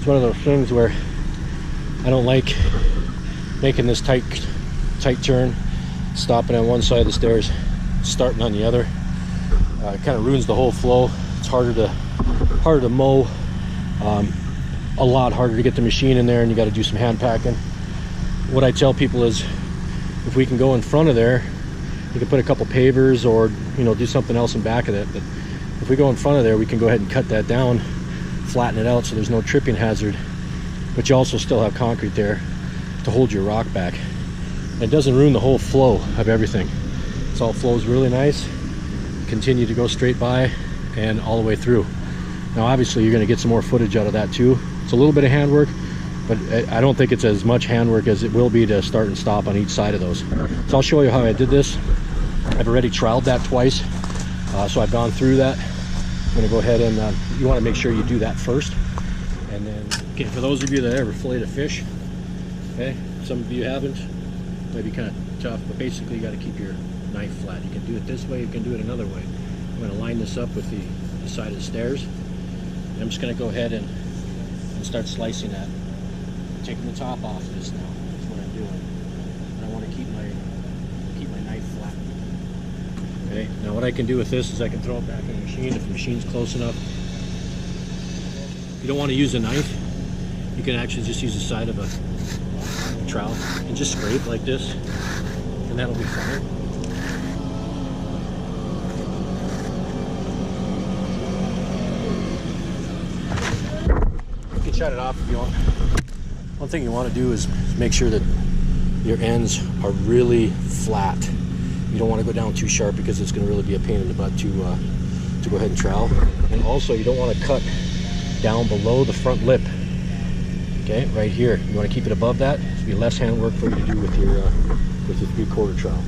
It's one of those things where I don't like making this tight turn, stopping on one side of the stairs, starting on the other. It kind of ruins the whole flow. It's harder to mow, a lot harder to get the machine in there, and you got to do some hand packing. What I tell people is, if we can go in front of there, we can put a couple pavers or, you know, do something else in back of it. But if we go in front of there, we can go ahead and cut that down, flatten it out so there's no tripping hazard, but you also still have concrete there to hold your rock back. And it doesn't ruin the whole flow of everything. It all flows really nice, continue to go straight by and all the way through. Now obviously you're going to get some more footage out of that too. It's a little bit of handwork, but I don't think it's as much handwork as it will be to start and stop on each side of those. So I'll show you how I did this. I've already troweled that twice, so I've gone through that. I'm going to go ahead and you want to make sure you do that first. And then, okay, for those of you that ever filleted a fish, okay, some of you haven't, maybe kind of tough, but basically you got to keep your knife flat. You can do it this way, you can do it another way. I'm going to line this up with the side of the stairs. And I'm just going to go ahead and start slicing that. I'm taking the top off of this now. That's what I'm doing. And I want to keep my knife flat. Okay. Now what I can do with this is I can throw it back in the machine if the machine's close enough. You don't want to use a knife. You can actually just use the side of a trowel and just scrape like this, and that'll be fine. You can shut it off if you want. One thing you want to do is make sure that your ends are really flat. You don't want to go down too sharp because it's going to really be a pain in the butt to go ahead and trowel. And also you don't want to cut down below the front lip. Okay, right here. You want to keep it above that. It'll be less handwork for you to do with your 3/4 trowel.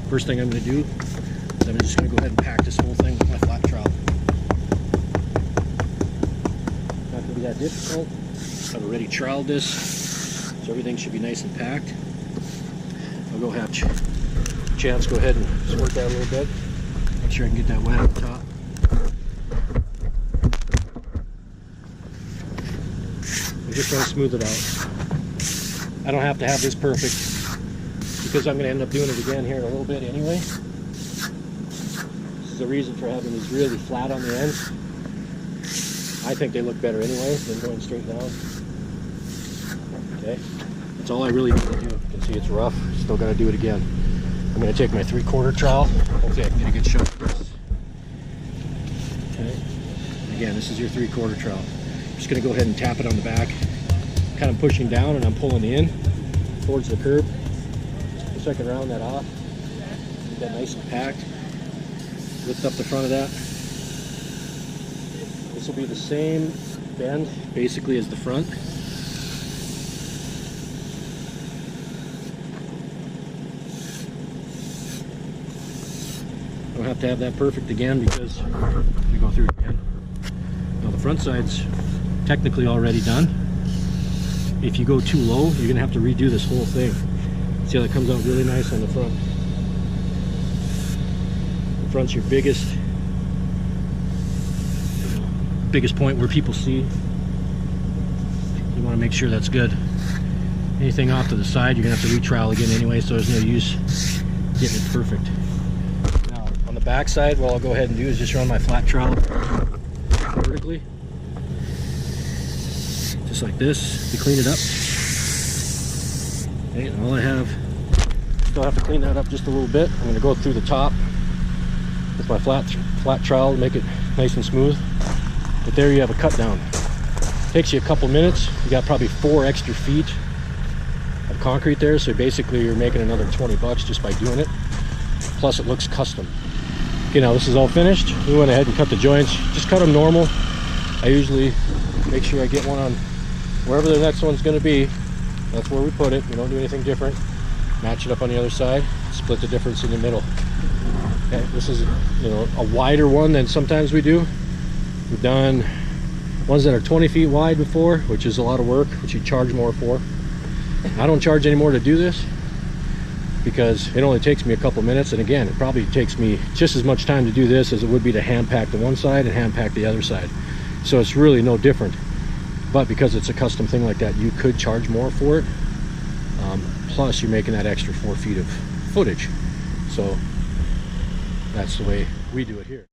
First thing I'm going to do is I'm just going to go ahead and pack this whole thing with my flat trowel. Not going to be that difficult. I've already troweled this, so everything should be nice and packed. I'll go have Chance go ahead and squirt that a little bit. Make sure I can get that wet at the top. I'm just trying to smooth it out. I don't have to have this perfect because I'm going to end up doing it again here in a little bit anyway. This is the reason for having these really flat on the ends. I think they look better anyway than going straight down. Okay, that's all I really need to do. You can see it's rough. Still got to do it again. I'm going to take my 3/4 trowel. Hopefully I can get a good shot of this. Okay, again, this is your 3/4 trowel. I'm just going to go ahead and tap it on the back, kind of pushing down, and I'm pulling in towards the curb. Just so I can round that off. Get that nice and packed. Lift up the front of that. This will be the same bend basically as the front. Don't have to have that perfect again because we go through it again. Now the front side's technically already done. If you go too low, you're gonna have to redo this whole thing. See how that comes out really nice on the front. The front's your biggest point where people see. You want to make sure that's good. Anything off to the side, you're gonna have to re-trowel again anyway, so there's no use getting it perfect. Now on the back side, what I'll go ahead and do is just run my flat trowel vertically, just like this, to clean it up. Okay, and all I have, still have to clean that up just a little bit. I'm going to go through the top with my flat trowel to make it nice and smooth. But there you have a cut down. Takes you a couple minutes. You got probably 4 extra feet of concrete there, so basically you're making another $20 just by doing it. Plus it looks custom. Okay, now this is all finished. We went ahead and cut the joints. Just cut them normal. I usually make sure I get one on wherever the next one's going to be. That's where we put it. We don't do anything different. Match it up on the other side. Split the difference in the middle. Okay, this is, you know, a wider one than sometimes we do. We've done ones that are 20 feet wide before, which is a lot of work, which you charge more for. I don't charge any more to do this because it only takes me a couple minutes, and again, it probably takes me just as much time to do this as it would be to hand pack the one side and hand pack the other side. So it's really no different. But because it's a custom thing like that, you could charge more for it. Plus you're making that extra 4 feet of footage. So that's the way we do it here.